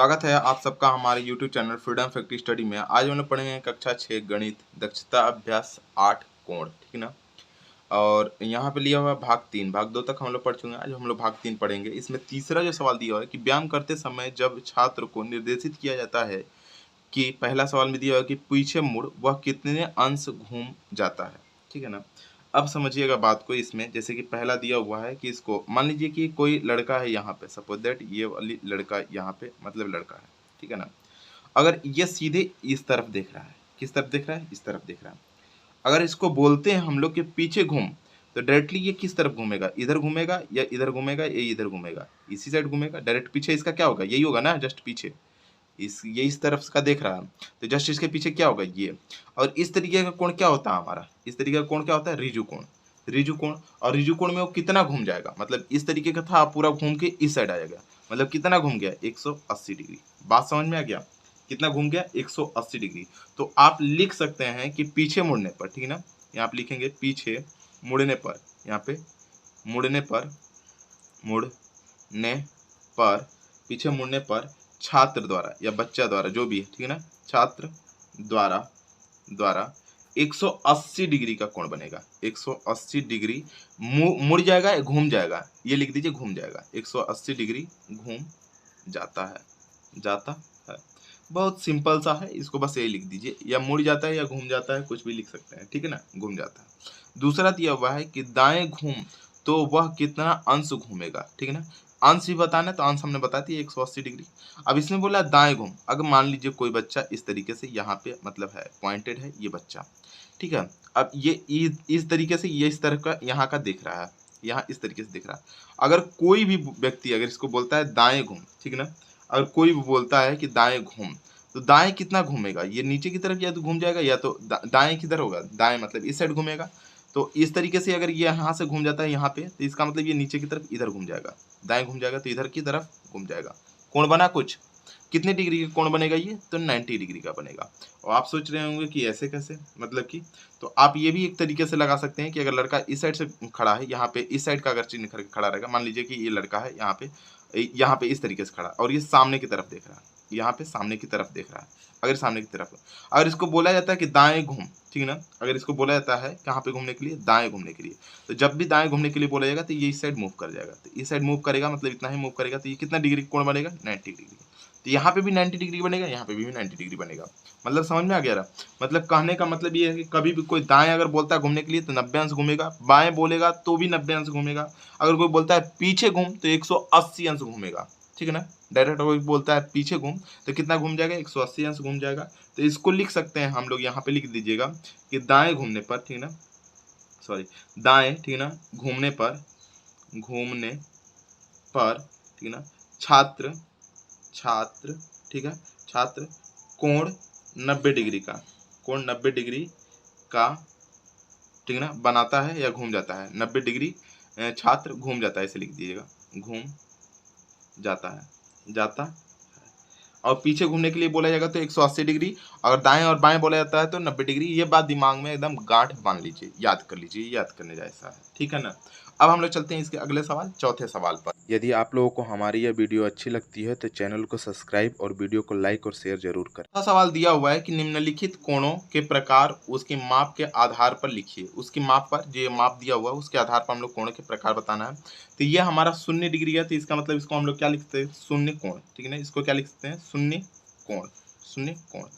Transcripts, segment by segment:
स्वागत है आप सबका हमारे YouTube channel freedom factory study में। आज हम लोग पढ़ेंगे कक्षा 6 गणित दक्षता अभ्यास 8 कोण, ठीक है ना। और यहाँ पे लिया हुआ है भाग 2 तक हम लोग पढ़ चुके हैं। आज हम लोग भाग 3 पढ़ेंगे। इसमें तीसरा जो सवाल दिया हुआ है कि व्यायाम करते समय जब छात्र को निर्देशित किया जाता है कि पहला सवाल में दिया हुआ है कि पीछे मुड़, वह कितने अंश घूम जाता है, ठीक है ना। अब समझिएगा बात को। इसमें जैसे कि पहला दिया हुआ है कि इसको मान लीजिए कि कोई लड़का है यहाँ पे, सपोज दैट ये वाली लड़का यहाँ पे मतलब लड़का है, ठीक है ना। अगर ये सीधे इस तरफ देख रहा है, किस तरफ देख रहा है, इस तरफ देख रहा है। अगर इसको बोलते हैं हम लोग के पीछे घूम, तो डायरेक्टली ये किस तरफ घूमेगा, इधर घूमेगा या इधर घूमेगा या इधर घूमेगा, इसी साइड घूमेगा। डायरेक्ट पीछे इसका क्या होगा, यही होगा ना, जस्ट पीछे ये इस तरफ का देख रहा है, तो जस्ट इसके पीछे क्या होगा, ये। और इस तरीके का कोण क्या होता है हमारा, इस तरीके का कोण क्या होता है, रिजु कोण। रिजु कोण, और रिजु कोण में वो कितना घूम जाएगा, मतलब इस तरीके का था, पूरा घूम के इस साइड आ जाएगा, मतलब कितना घूम गया, 180 डिग्री। बात समझ में आ गया, कितना घूम गया, 180 डिग्री। तो आप लिख सकते हैं कि पीछे मुड़ने पर, ठीक है ना, यहाँ आप लिखेंगे पीछे मुड़ने पर, यहाँ पे मुड़ने पर, मुड़ने पर, पीछे मुड़ने पर छात्र द्वारा या बच्चा द्वारा, जो भी है, ठीक है ना, छात्र द्वारा 180 डिग्री का कोण बनेगा। 180 डिग्री मुड़ जाएगा या घूम जाएगा, ये लिख दीजिए, घूम जाएगा। 180 डिग्री घूम जाता है। बहुत सिंपल सा है, इसको बस यही लिख दीजिए, या मुड़ जाता है या घूम जाता है, कुछ भी लिख सकते हैं, ठीक है ना, घूम जाता है। दूसरा दिया हुआ है कि दाएं घूम तो वह कितना अंश घूमेगा, ठीक है ना। अंश भी बताना है तो अंश हमने बता दिया 180 डिग्री। अब इसमें बोला दाएं घूम, अगर मान लीजिए कोई बच्चा इस तरीके से यहाँ पे मतलब है पॉइंटेड है ये बच्चा, ठीक है। अब ये इस तरीके से ये इस तरह का यहाँ का दिख रहा है, यहाँ इस तरीके से दिख रहा है। अगर कोई भी व्यक्ति अगर इसको बोलता है दाएं घूम, ठीक है ना, अगर कोई भी बोलता है कि दाएं घूम, तो दाएं कितना घूमेगा, ये नीचे की तरफ या तो घूम जाएगा या तो दाएं किधर होगा, दाएं मतलब इस साइड घूमेगा। तो इस तरीके से अगर ये यहाँ से घूम जाता है यहाँ पे, तो इसका मतलब ये नीचे की तरफ इधर घूम जाएगा, दाएं घूम जाएगा तो इधर की तरफ घूम जाएगा। कोण बना कुछ, कितने डिग्री का कोण बनेगा ये, तो 90 डिग्री का बनेगा। और आप सोच रहे होंगे कि ऐसे कैसे, मतलब कि, तो आप ये भी एक तरीके से लगा सकते हैं कि अगर लड़का इस साइड से खड़ा है, यहाँ पे इस साइड का अगर चिन्ह करके खड़ा रहेगा, मान लीजिए कि ये लड़का है यहाँ पे इस तरीके से खड़ा और ये सामने की तरफ देख रहा है, यहाँ पे सामने की तरफ देख रहा है। अगर सामने की तरफ, अगर इसको बोला जाता है कि दाएं घूम, ठीक है ना, अगर इसको बोला जाता है कहाँ पे घूमने के लिए, दाएं घूमने के लिए, तो जब भी दाएं घूमने के लिए बोला जाएगा तो ये इस साइड मूव कर जाएगा, तो इस साइड मूव करेगा मतलब इतना ही मूव करेगा, तो ये कितना डिग्री कोण बनेगा, 90 डिग्री। तो यहाँ पे भी 90 डिग्री बनेगा, यहाँ पे भी 90 डिग्री बनेगा। मतलब समझ में आ गया रहा। मतलब कहने का मतलब ये है कि कभी भी कोई दाएं अगर बोलता है घूमने के लिए तो 90 अंश घूमेगा, बाएं बोलेगा तो भी 90 अंश घूमेगा। अगर कोई बोलता है पीछे घूम तो 180 अंश घूमेगा, ठीक है ना। डायरेक्ट कोई बोलता है पीछे घूम तो कितना घूम जाएगा, 180 अंश घूम जाएगा। तो इसको लिख सकते हैं हम लोग, यहाँ पे लिख दीजिएगा कि दाएं घूमने पर, ठीक है ना, सॉरी, दाएं, ठीक है ना, घूमने पर, ठीक है ना, छात्र, ठीक है, छात्र कोण 90 डिग्री का, कोण 90 डिग्री का, ठीक है ना, बनाता है या घूम जाता है। 90 डिग्री छात्र घूम जाता है, इसे लिख दीजिएगा, घूम जाता है। और पीछे घूमने के लिए बोला जाएगा तो 180 डिग्री, अगर दाएं और बाएं बोला जाता है तो 90 डिग्री। ये बात दिमाग में एकदम गांठ बांध लीजिए, याद कर लीजिए, याद करने जैसा है, ठीक है ना। अब हम लोग चलते हैं इसके अगले सवाल, चौथे सवाल पर। यदि आप लोगों को हमारी यह वीडियो अच्छी लगती है तो चैनल को सब्सक्राइब और वीडियो को लाइक और शेयर जरूर करें। चौथा सवाल दिया हुआ है कि निम्नलिखित कोणों के प्रकार उसके माप के आधार पर लिखिए। उसकी माप पर, जो माप दिया हुआ है उसके आधार पर हम लोग कोणों के प्रकार बताना है। तो ये हमारा 0 डिग्री है, तो इसका मतलब इसको हम लोग क्या लिखते हैं, शून्य कोण, ठीक है ना, इसको क्या लिख सकते हैं, शून्य कोण, शून्य कोण।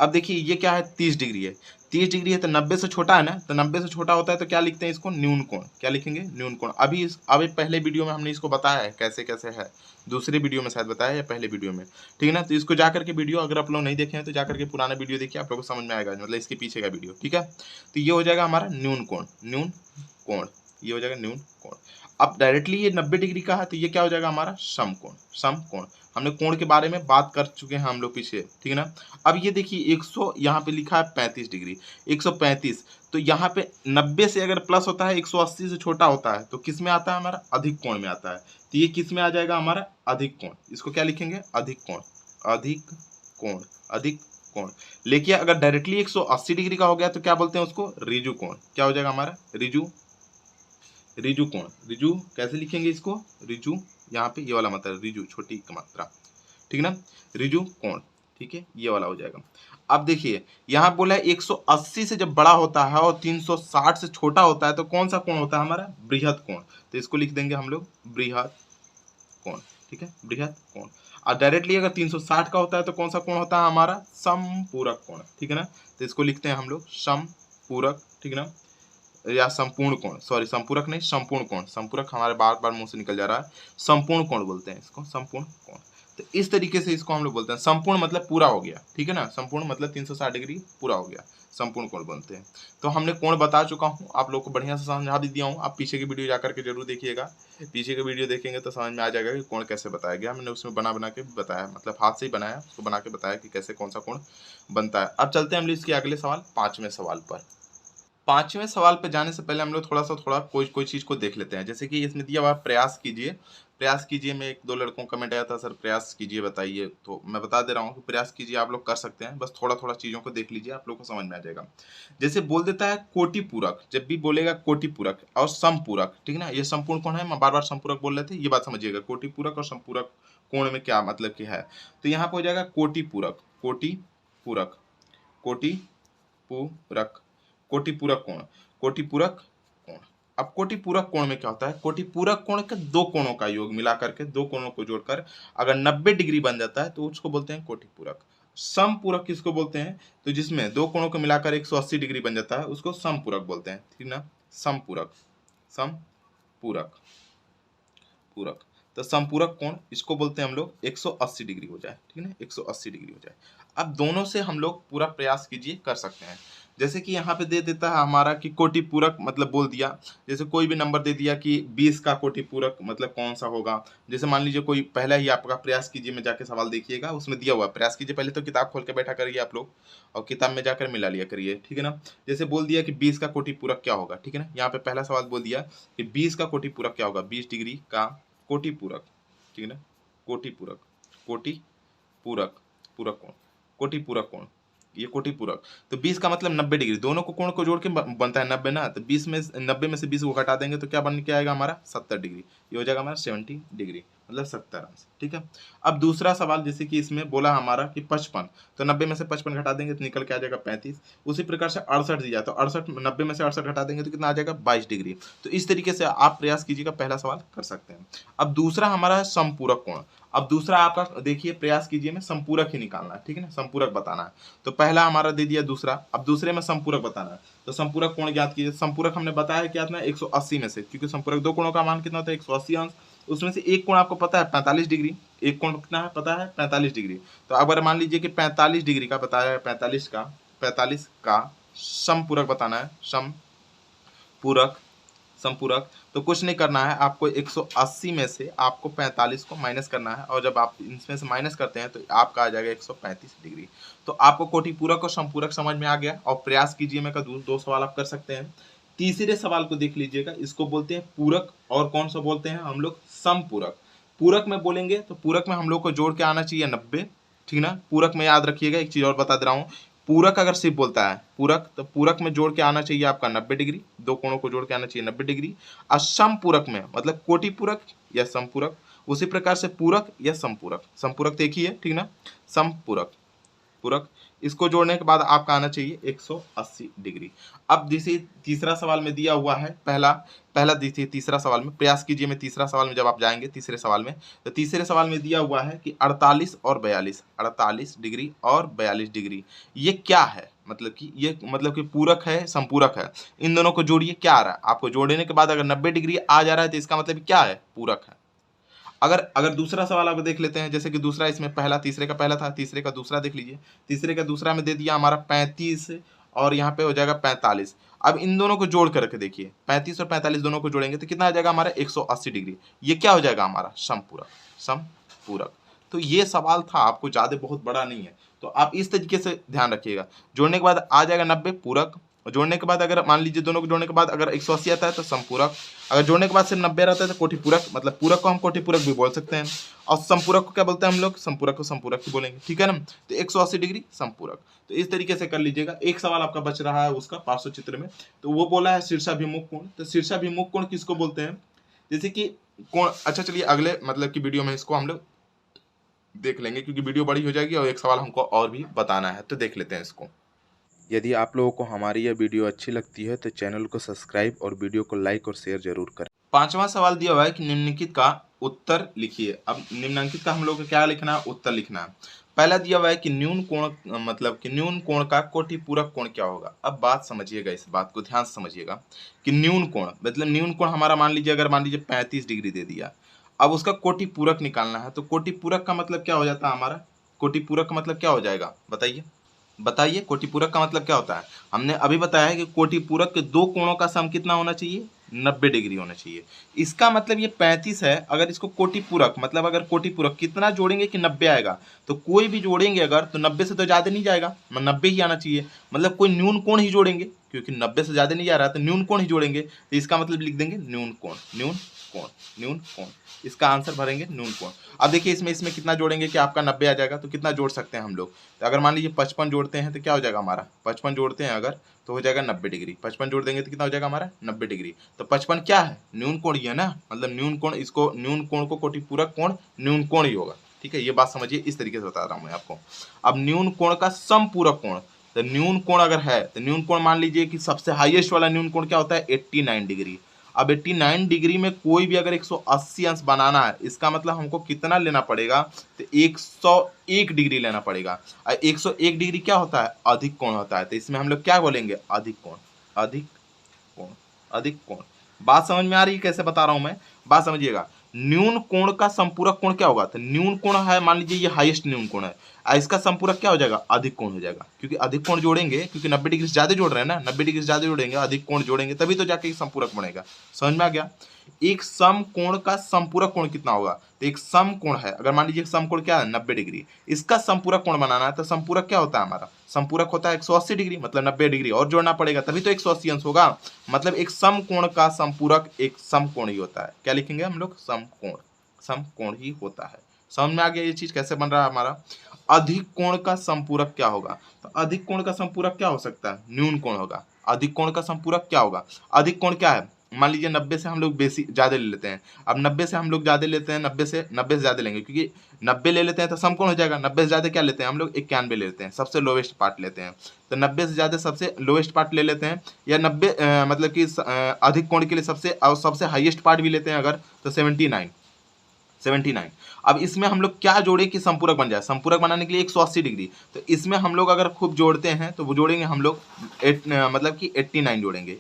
अब देखिए ये क्या है, 30 डिग्री है, 30 डिग्री है तो 90 से छोटा है ना, तो 90 से छोटा होता है तो क्या लिखते हैं इसको, न्यून कोण। क्या लिखेंगे, न्यून कोण। अभी पहले वीडियो में हमने इसको बताया है कैसे कैसे है, दूसरे वीडियो में शायद बताया या पहले वीडियो में, ठीक है ना। तो इसको जाकर के वीडियो अगर आप लोग नहीं देखे हैं तो जाकर के पुराना वीडियो देखिए, आप लोगों को समझ में आएगा, मतलब इसके पीछे का वीडियो, ठीक है। तो ये हो जाएगा हमारा न्यून कोण, न्यून कोण, ये हो जाएगा न्यून कोण। अब डायरेक्टली ये 90 डिग्री का है तो ये क्या हो जाएगा हमारा समकोण, समकोण। हमने कोण के बारे में बात कर चुके हैं हम लोग पीछे, ठीक है ना। अब ये देखिए 100 यहाँ पे लिखा है 35 डिग्री, 135, तो यहाँ पे 90 से अगर प्लस होता है 180 से छोटा होता है तो किस में आता है हमारा, अधिक कोण में आता है। तो ये किस में आ जाएगा हमारा, अधिक कोण। इसको क्या लिखेंगे, अधिक कोण, अधिक कोण, अधिक कोण। लेकिन अगर डायरेक्टली 180 डिग्री का हो गया तो क्या बोलते हैं उसको, रिजु कोण। क्या हो जाएगा हमारा, रिजु कोण। रिजु कैसे लिखेंगे इसको, रिजु, यहाँ पे ये वाला मात्रा रिजु, छोटी मात्रा, ठीक ना, ऋजु कोण, ठीक है, ये वाला हो जाएगा। अब देखिए यहाँ बोला है 180 से जब बड़ा होता है और 360 से छोटा होता है तो कौन सा कोण होता है हमारा, बृहद कोण। तो इसको लिख देंगे हम लोग बृहद कोण, ठीक है, बृहद कोण। और डायरेक्टली अगर 360 का होता है तो कौन सा कोण होता है हमारा, समपूरक कोण, ठीक है ना। तो इसको लिखते हैं हम लोग समपूरक, ठीक है ना, या संपूर्ण कोण, सॉरी संपूरक नहीं, संपूर्ण कोण, संपूरक हमारे बार बार मुंह से निकल जा रहा है, संपूर्ण कोण बोलते हैं इसको, संपूर्ण कोण। तो इस तरीके से इसको हम लोग बोलते हैं, संपूर्ण मतलब पूरा हो गया, ठीक है ना, संपूर्ण मतलब 360 डिग्री पूरा हो गया, संपूर्ण कोण बनते हैं। तो हमने कोण बता चुका हूँ, आप लोग को बढ़िया से समझा भी दिया हूँ। आप पीछे की वीडियो जाकर के जरूर देखिएगा, पीछे की वीडियो देखेंगे तो समझ में आ जाएगा कि कोण कैसे बताया गया। मैंने उसमें बना बना के बताया, मतलब हाथ से ही बनाया, उसको बना के बताया कि कैसे कौन सा कोण बनता है। अब चलते हैं हम लोग इसके अगले सवाल, 5वें सवाल पर। 5वें सवाल पे जाने से पहले हम लोग थोड़ा कोई चीज को देख लेते हैं। जैसे कि इसमें दिया हुआ प्रयास कीजिए, प्रयास कीजिए में 1-2 लड़कों का कमेंट आया था, सर प्रयास कीजिए बताइए। तो मैं बता दे रहा हूँ कि प्रयास कीजिए आप लोग कर सकते हैं, बस थोड़ा चीजों को देख लीजिए, आप लोग को समझ में आ जाएगा। जैसे बोल देता है कोटि पूरक, जब भी बोलेगा कोटि पूरक और समपूरक, ठीक है ना, ये संपूर्ण कोण है, मैं बार बार संपूरक बोल रहे थे, ये बात समझिएगा, कोटि पूरक और संपूरक कोण में क्या मतलब क्या है। तो यहाँ पे हो जाएगा कोटि पूरक, कोटि पूरक, कोटि पूरक, कोटि पूरक कोण, कोटि पूरक कोण। अब कोटि पूरक कोण में क्या होता है, कोटि पूरक कोण के दो कोणों का योग मिला करके, दो कोणों को जोड़कर अगर 90 डिग्री बन जाता है तो उसको बोलते हैं कोटि पूरक। समपूरक किसको बोलते हैं, तो जिसमें दो कोणों को मिलाकर 180 डिग्री बन जाता है उसको समपूरक बोलते हैं, ठीक ना, समपूरक, समपूरक, पूरक। तो संपूरक कोण इसको बोलते हैं हम लोग 180 डिग्री हो जाए, ठीक है ना, 180 डिग्री हो जाए। अब दोनों से हम लोग पूरा प्रयास कीजिए, कर सकते हैं। जैसे कि यहाँ पे दे देता है हमारा कि कोटि पूरक मतलब बोल दिया, जैसे कोई भी नंबर दे दिया कि 20 का कोटि पूरक मतलब कौन सा होगा। जैसे मान लीजिए कोई पहला ही आपका प्रयास कीजिए में जाके सवाल देखिएगा, उसमें दिया हुआ प्रयास कीजिए, पहले तो किताब खोल के बैठा करिए आप लोग और किताब में जाकर मिला लिया करिए, ठीक है ना। जैसे बोल दिया कि 20 का कोटि पूरक क्या होगा, ठीक है ना, यहाँ पे पहला सवाल बोल दिया कि 20 का कोटि पूरक क्या होगा, 20 डिग्री का कोटि पूरक, ठीक है ना, कोटि पूरक, कोटि पूरक, पूरक कोण, कोटि पूरक कोण, ये कोटि पूरक। तो 20 का मतलब 90 डिग्री, दोनों को कोण को जोड़ के बनता है 90 ना, तो 20 में 90 में से 20 को घटा देंगे तो क्या बन के आएगा हमारा 70 डिग्री, ये हो जाएगा हमारा 70 डिग्री मतलब 70 अंश, ठीक है। अब दूसरा सवाल, जैसे कि इसमें बोला हमारा कि 55, तो 90 में से 55 घटा देंगे तो निकल के आ जाएगा 35। उसी प्रकार से 68 दिया तो 68, 90 में से 68 घटा देंगे तो कितना आ जाएगा 22 डिग्री। तो इस तरीके से आप प्रयास कीजिएगा, पहला सवाल कर सकते हैं। अब दूसरा हमारा है संपूरक कोण। अब दूसरा आपका देखिए प्रयास कीजिए में संपूरक ही निकालना है, ठीक है ना, संपूरक बताना है। तो पहला हमारा दे दिया दूसरा, अब दूसरे में संपूरक बताना है। तो संपूरक कोण ज्ञात कीजिए। संपूरक हमने बताया क्या था 180 में से, क्योंकि संपूरक दो कोणों का मान कितना होता है 180 अंश, उसमें से एक कोण आपको पता है 45 डिग्री, एक कोण कितना है पता है 45 डिग्री। तो अगर मान लीजिए कि 45 डिग्री का बताया है, 45 का समपूरक बताना है, समपूरक, संपूरक। तो कुछ नहीं करना है आपको, 180 में से आपको 45 को माइनस करना है और जब आप इसमें से माइनस करते हैं तो आपका आ जाएगा 135 डिग्री। तो आपको कोटि पूरक और संपूरक समझ में आ गया। और प्रयास कीजिए में का दो सवाल आप कर सकते हैं। तीसरे सवाल को देख लीजिएगा, इसको बोलते हैं पूरक और कौन सा बोलते हैं हम लोग समपूरक। पूरक में बोलेंगे तो पूरक में हम लोग को जोड़ के आना चाहिए 90, ठीक ना। पूरक में याद रखिएगा, एक चीज और बता दे रहा हूँ, पूरक अगर सिर्फ बोलता है पूरक, तो पूरक में जोड़ के आना चाहिए आपका 90 डिग्री, दो कोणों को जोड़ के आना चाहिए 90 डिग्री। और समपूरक में मतलब कोटि पूरक या संपूरक, उसी प्रकार से पूरक या संपूरक, संपूरक देखिए, ठीक ना, संपूरक, पूरक, इसको जोड़ने के बाद आपका आना चाहिए 180 डिग्री। अब जैसे तीसरा सवाल में दिया हुआ है, पहला देखिए तीसरा सवाल में प्रयास कीजिए में, तीसरा सवाल में जब आप जाएंगे तीसरे सवाल में, तो तीसरे सवाल में दिया हुआ है कि 48 और 42, 48 डिग्री और 42 डिग्री, ये क्या है, मतलब कि ये मतलब कि पूरक है संपूरक है, इन दोनों को जोड़िए क्या आ रहा है आपको, जोड़ने के बाद अगर 90 डिग्री आ जा रहा है तो इसका मतलब क्या है, पूरक है। अगर दूसरा सवाल आप देख लेते हैं, जैसे कि दूसरा इसमें पहला तीसरे का पहला था, तीसरे का दूसरा देख लीजिए, तीसरे का दूसरा में दे दिया हमारा 35 और यहाँ पे हो जाएगा 45। अब इन दोनों को जोड़ कर रखे देखिए, 35 और 45 दोनों को जोड़ेंगे तो कितना आ जाएगा हमारा 180 डिग्री, ये क्या हो जाएगा हमारा समपूरक, समपूरक। तो ये सवाल था, आपको ज्यादा बहुत बड़ा नहीं है, तो आप इस तरीके से ध्यान रखिएगा। जोड़ने के बाद आ जाएगा 90 पूरक, और जोड़ने के बाद अगर मान लीजिए दोनों को जोड़ने के बाद अगर 180 आता है तो संपूरक, अगर जोड़ने के बाद सिर्फ 90 रहता है तो कोटि पूरक, मतलब पूरक को हम कोटि पूरक भी बोल सकते हैं, और संपूरक को क्या बोलते हैं हम लोग, संपूरक को संपूरक ही बोलेंगे, ठीक है ना। तो 180 डिग्री संपूरक। तो इस तरीके से कर लीजिएगा। एक सवाल आपका बच रहा है उसका पार्श्व चित्र में, तो वो बोला है शीर्षाभिमुख कोण। तो शीर्षाभिमुख कोण किसको बोलते हैं, जैसे कि कोण, अच्छा चलिए अगले मतलब की वीडियो में इसको हम लोग देख लेंगे क्योंकि वीडियो बड़ी हो जाएगी और एक सवाल हमको और भी बताना है, तो देख लेते हैं इसको। यदि आप लोगों को हमारी यह वीडियो अच्छी लगती है तो चैनल को सब्सक्राइब और वीडियो को लाइक और शेयर जरूर करें। पांचवा सवाल दिया हुआ है कि निम्नलिखित का उत्तर लिखिए। अब निम्नलिखित का हम लोग को क्या लिखना है, उत्तर लिखना है। पहला दिया हुआ है कि न्यून कोण, मतलब कि न्यून कोण का कोटि पूरक कोण क्या होगा। अब बात समझिएगा, इस बात को ध्यान से समझिएगा कि न्यून कोण मतलब न्यून कोण हमारा मान लीजिए, अगर मान लीजिए 35 डिग्री दे दिया, अब उसका कोटि पूरक निकालना है। तो कोटि पूरक का मतलब क्या हो जाता है हमारा, कोटि पूरक का मतलब क्या हो जाएगा बताइए, बताइए कोटि पूरक का मतलब क्या होता है। हमने अभी बताया है कि कोटि पूरक के दो कोणों का सम कितना होना चाहिए, 90 डिग्री होना चाहिए। इसका मतलब ये 35 है, अगर इसको कोटि पूरक मतलब अगर कोटि पूरक कितना जोड़ेंगे कि 90 आएगा, तो कोई भी जोड़ेंगे अगर तो 90 से तो ज़्यादा नहीं जाएगा, 90 ही आना चाहिए। मतलब कोई न्यून कोण ही जोड़ेंगे, क्योंकि 90 से ज़्यादा नहीं जा रहा तो न्यून कोण ही जोड़ेंगे। तो इसका मतलब लिख देंगे न्यून कोण, न्यून कोण, न्यून कोण। इसका आंसर भरेंगे न्यून कोण। अब देखिए इसमें इसमें कितना जोड़ेंगे कि आपका 90 आ जाएगा, तो कितना जोड़ सकते हैं हम लोग। तो अगर मान लीजिए 55 जोड़ते हैं तो क्या हो जाएगा हमारा, 55 जोड़ते हैं अगर तो हो जाएगा 90 डिग्री। 55 जोड़ देंगे तो कितना हो जाएगा हमारा 90 डिग्री। तो 55 क्या है, न्यून कोण ही है ना, मतलब न्यून कोण, इसको न्यून कोण को कोटि पूरक कोण न्यून कोण ही होगा। ठीक है, ये बात समझिए, इस तरीके से बता रहा हूँ मैं आपको। अब न्यून कोण का समपूरक कोण, तो न्यून कोण अगर है तो न्यून कोण मान लीजिए कि सबसे हाईएस्ट वाला न्यून कोण क्या होता है 89 डिग्री। अब 89 डिग्री में कोई भी अगर 180 अंश बनाना है, इसका मतलब हमको कितना लेना पड़ेगा, तो 101 डिग्री लेना पड़ेगा। और 101 डिग्री क्या होता है, अधिक कोण होता है। तो इसमें हम लोग क्या बोलेंगे, अधिक कोण, अधिक कोण, अधिक कोण। बात समझ में आ रही है कैसे बता रहा हूं मैं, बात समझिएगा। न्यून कोण का संपूरक कोण क्या होगा, तो न्यून कोण है मान लीजिए ये हाईएस्ट न्यून कोण है, इसका संपूरक क्या हो जाएगा, अधिक कोण हो जाएगा। क्योंकि अधिक कोण जोड़ेंगे, क्योंकि 90 डिग्री से ज्यादा जोड़ रहे हैं ना, 90 डिग्री से ज्यादा जोड़ेंगे, अधिक कोण जोड़ेंगे तभी तो जाके संपूरक बनेगा। समझ में आ गया। एक सम कोण का संपूरक कोण कितना होगा, तो एक सम कोण है, अगर मान लीजिए सम कोण क्या है 90 डिग्री, इसका संपूरक कोण बनाना है तो संपूरक क्या होता है हमारा, संपूरक होता है 180 डिग्री, मतलब 90 डिग्री और जोड़ना पड़ेगा तभी तो 180 अंश होगा। मतलब एक सम कोण का संपूरक एक सम कोण ही होता है। क्या लिखेंगे हम लोग, सम कोण, सम कोण ही होता है। समझ में आ गया ये चीज कैसे बन रहा है हमारा। अधिक कोण का संपूरक क्या होगा, तो अधिक कोण का संपूरक क्या हो सकता है, न्यून कोण होगा। अधिक कोण का संपूरक क्या होगा, अधिक कोण क्या है, मान लीजिए 90 से हम लोग बेसी ज्यादा ले लेते हैं। अब 90 से हम लोग ज्यादा लेते हैं, 90 से ज्यादा लेंगे, क्योंकि 90 ले लेते हैं तो समकोण हो जाएगा। 90 से ज्यादा क्या लेते हैं हम लोग, 91 ले लेते हैं, सबसे लोवेस्ट पार्ट लेते हैं। तो 90 से ज्यादा सबसे लोवेस्ट पार्ट ले लेते हैं, या 90 मतलब कि अधिक कोण के लिए सबसे हाईएस्ट पार्ट भी लेते हैं अगर, तो 79। अब इसमें हम लोग क्या जोड़े कि संपूरक बन जाए, संपूरक बनाने के लिए 180 डिग्री, तो इसमें हम लोग अगर खूब जोड़ते हैं तो वो जोड़ेंगे हम लोग मतलब कि 89 जोड़ेंगे।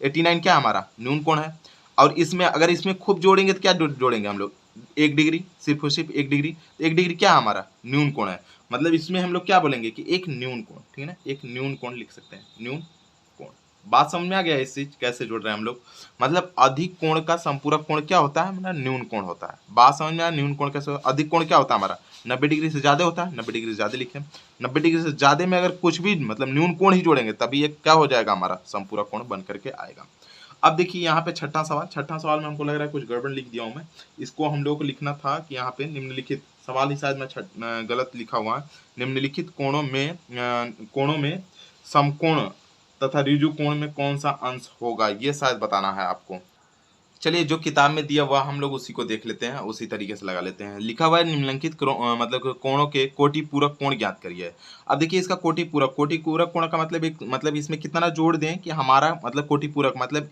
89 क्या हमारा न्यून कोण है। और इसमें अगर इसमें खूब जोड़ेंगे तो क्या जोड़ेंगे हम लोग, 1 डिग्री, सिर्फ और सिर्फ 1 डिग्री। 1 डिग्री क्या हमारा न्यून कोण है, मतलब इसमें हम लोग क्या बोलेंगे कि एक न्यून कोण, ठीक है ना, एक न्यून कोण लिख सकते हैं, न्यून कोण। बात समझ में आ गया इस चीज कैसे जोड़ रहे हैं हम लोग। मतलब अधिक कोण का संपूरक कोण क्या होता है हमारा, न्यून कोण होता है। बात समझ में आया, न्यून कोण कैसे, अधिक कोण क्या होता है हमारा 90 डिग्री से ज्यादा होता है, 90 डिग्री से ज्यादा लिखे। 90 डिग्री से ज्यादा में अगर कुछ भी मतलब न्यून कोण ही जोड़ेंगे तभी ये क्या हो जाएगा हमारा संपूरक कोण बन करके आएगा। अब देखिए यहाँ पे छठा सवाल में हमको लग रहा है कुछ गड़बड़ लिख दिया हूं मैं। इसको हम लोग को लिखना था कि यहाँ पे निम्नलिखित सवाल ही शायद मैं गलत लिखा हुआ है। निम्नलिखित कोणों में समकोण तथा ऋजु कोण में कौन सा अंश होगा, ये शायद बताना है आपको। चलिए जो किताब में दिया हुआ हम लोग उसी को देख लेते हैं, उसी तरीके से लगा लेते हैं। लिखा हुआ है निम्नलिखित मतलब कोणों के कोटि पूरक कोण ज्ञात करिए। अब देखिए इसका कोटि पूरक कोण का मतलब मतलब इसमें कितना जोड़ दें कि हमारा मतलब कोटि पूरक मतलब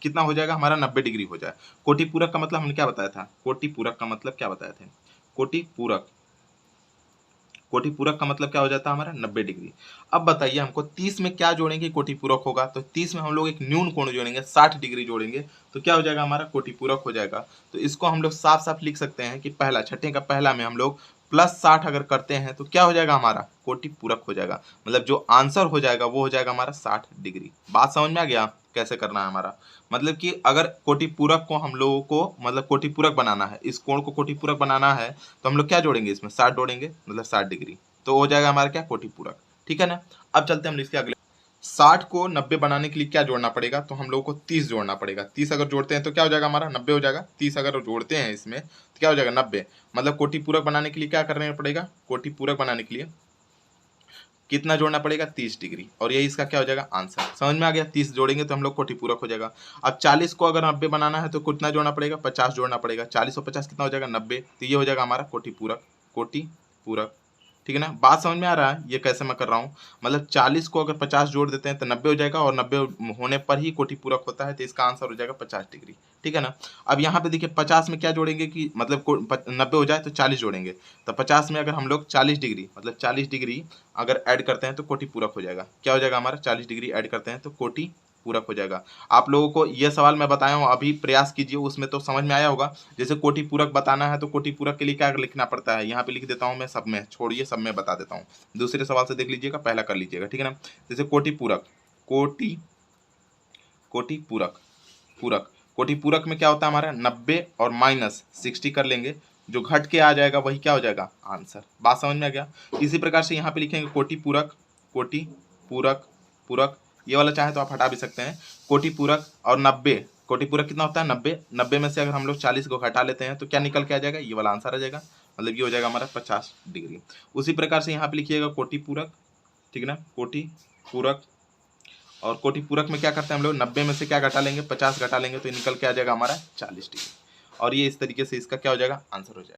कितना हो जाएगा हमारा 90 डिग्री हो जाए। कोटि पूरक का मतलब हमने क्या बताया था, कोटि पूरक का मतलब क्या बताया था, कोटि पूरक का मतलब क्या हो जाता है हमारा 90 डिग्री। अब बताइए हमको 30 में क्या जोड़ेंगे कोटि पूरक होगा, तो 30 में हम लोग एक न्यून कोण जोड़ेंगे, 60 डिग्री जोड़ेंगे तो क्या हो जाएगा हमारा कोटि पूरक हो जाएगा। तो इसको हम लोग साफ साफ लिख सकते हैं कि पहला छठे का पहला में हम लोग +60 अगर करते हैं तो क्या हो जाएगा हमारा कोटि पूरक हो जाएगा। मतलब जो आंसर हो जाएगा वो हो जाएगा हमारा 60 डिग्री। बात समझ में आ गया कैसे करना है हमारा। मतलब कि अगर कोटि पूरक को हम लोगों को मतलब कोटि पूरक बनाना है, इस कोण को कोटि पूरक बनाना है तो हम लोग क्या जोड़ेंगे इसमें 60 जोड़ेंगे, मतलब 60 डिग्री, तो हो जाएगा हमारा क्या कोटि पूरक। ठीक है ना। अब चलते हैं हम इसके अगले 60 को 90 बनाने के लिए क्या जोड़ना पड़ेगा, तो हम लोगों को 30 जोड़ना पड़ेगा। 30 अगर जोड़ते हैं तो क्या हो जाएगा हमारा 90 हो जाएगा। 30 अगर जोड़ते हैं इसमें तो क्या हो जाएगा 90। मतलब कोटि पूरक बनाने के लिए क्या करना पड़ेगा, कोटि पूरक बनाने के लिए कितना जोड़ना पड़ेगा 30 डिग्री, और ये इसका क्या हो जाएगा आंसर। समझ में आ गया। 30 जोड़ेंगे तो हम लोग कोटि पूरक हो जाएगा। अब 40 को अगर 90 बनाना है तो कितना जोड़ना पड़ेगा 50 जोड़ना पड़ेगा। 40 और 50 कितना हो जाएगा 90, तो ये हो जाएगा हमारा कोटि पूरक। कोटि पूरक, ठीक है ना। बात समझ में आ रहा है ये कैसे मैं कर रहा हूँ। मतलब 40 को अगर 50 जोड़ देते हैं तो 90 हो जाएगा, और 90 होने पर ही कोटि पूरक होता है, तो इसका आंसर हो जाएगा 50 डिग्री, ठीक है ना। अब यहाँ पे देखिए 50 में क्या जोड़ेंगे कि मतलब 90 हो जाए तो 40 जोड़ेंगे, तो 50 में अगर हम लोग 40 डिग्री मतलब 40 डिग्री अगर ऐड करते हैं तो कोटि पूरक हो जाएगा। क्या हो जाएगा हमारा 40 डिग्री ऐड करते हैं तो कोटि पूरक हो जाएगा। आप लोगों को ये सवाल मैं बताया हूँ, अभी प्रयास कीजिए, उसमें तो समझ में आया होगा। जैसे कोटि पूरक बताना है तो कोटि पूरक के लिए क्या लिखना पड़ता है, यहाँ पे लिख देता हूँ मैं, सब में छोड़िए, सब में बता देता हूँ। दूसरे सवाल से देख लीजिएगा, पहला कर लीजिएगा, ठीक है ना। जैसे कोटि पूरक, कोटि कोटि पूरक, पूरक कोटि पूरक में क्या होता है हमारा 90 और -60 कर लेंगे, जो घट के आ जाएगा वही क्या हो जाएगा आंसर। बात समझ में आ गया। इसी प्रकार से यहाँ पे लिखेंगे कोटि पूरक, कोटि पूरक, पूरक, ये वाला चाहे तो आप हटा भी सकते हैं। कोटि पूरक और 90, कोटि पूरक कितना होता है 90, 90 में से अगर हम लोग 40 को घटा लेते हैं तो क्या निकल के आ जाएगा, ये वाला आंसर आ जाएगा। मतलब ये हो जाएगा हमारा 50 डिग्री। उसी प्रकार से यहाँ पे लिखिएगा कोटि पूरक, ठीक है ना, कोटि पूरक। और कोटि पूरक में क्या करते हैं हम लोग 90 में से क्या घटा लेंगे 50 घटा लेंगे, तो ये निकल के आ जाएगा हमारा 40 डिग्री। और ये इस तरीके से इसका क्या हो जाएगा आंसर हो जाएगा।